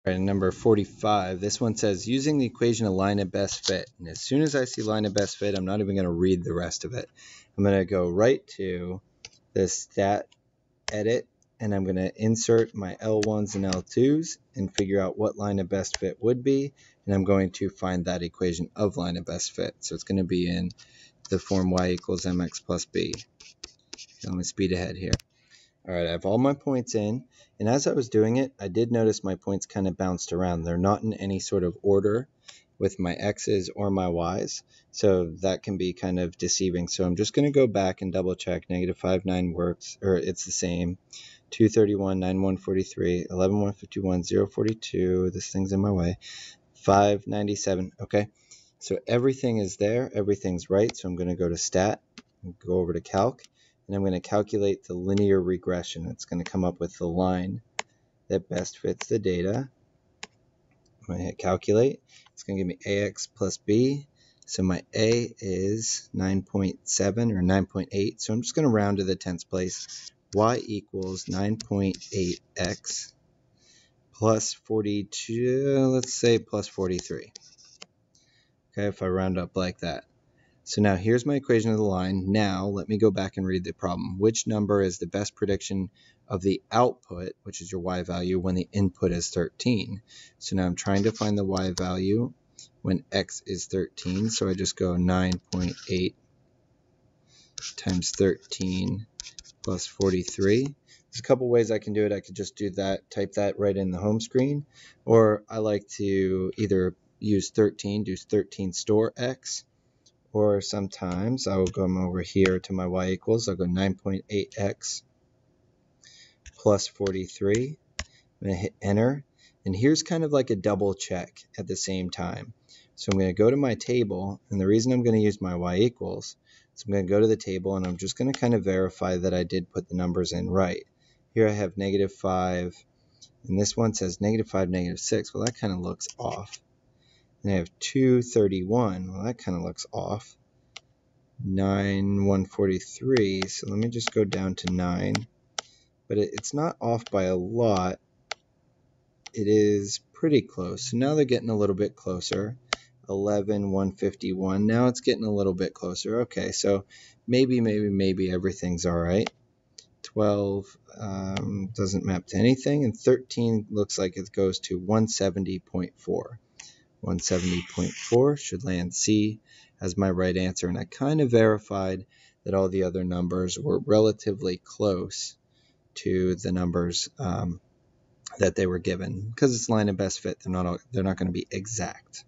All right, number 45, this one says using the equation of line of best fit. And as soon as I see line of best fit, I'm not even going to read the rest of it. I'm going to go right to the stat edit, and I'm going to insert my L1s and L2s and figure out what line of best fit would be. And I'm going to find that equation of line of best fit. So it's going to be in the form y equals mx plus b. I'm going to speed ahead here. All right, I have all my points in, and as I was doing it, I did notice my points kind of bounced around. They're not in any sort of order with my x's or my y's, so that can be kind of deceiving. So I'm just going to go back and double check. -5, 9 works, or it's the same. 231, 9, 143, 11, 151, 0, 42. This thing's in my way. 597. Okay, so everything is there. Everything's right. So I'm going to go to stat, go over to calc, and I'm going to calculate the linear regression. It's going to come up with the line that best fits the data. I'm going to hit calculate. It's going to give me ax plus b. So my a is 9.7 or 9.8. So I'm just going to round to the 10th place. Y equals 9.8x plus 42, let's say plus 43. Okay, if I round up like that. So now here's my equation of the line. Now let me go back and read the problem. Which number is the best prediction of the output, which is your y value, when the input is 13? So now I'm trying to find the y value when x is 13. So I just go 9.8 times 13 plus 43. There's a couple ways I can do it. I could just do that, type that right in the home screen, or I like to either use 13, do 13 store x, or sometimes I will go over here to my y equals. I'll go 9.8x plus 43. I'm going to hit enter. And here's kind of like a double check at the same time. So I'm going to go to my table. And the reason I'm going to use my y equals is I'm going to go to the table and I'm just going to kind of verify that I did put the numbers in right. Here I have -5. And this one says -5, -6. Well, that kind of looks off. And I have 231. Well, that kind of looks off. 9, 143. So let me just go down to 9. But it's not off by a lot. It is pretty close. So now they're getting a little bit closer. 11, 151. Now it's getting a little bit closer. Okay, so maybe everything's all right. 12 doesn't map to anything. And 13 looks like it goes to 170.4. 170.4 should land C as my right answer. And I kind of verified that all the other numbers were relatively close to the numbers that they were given. Because it's line of best fit, they're not going to be exact.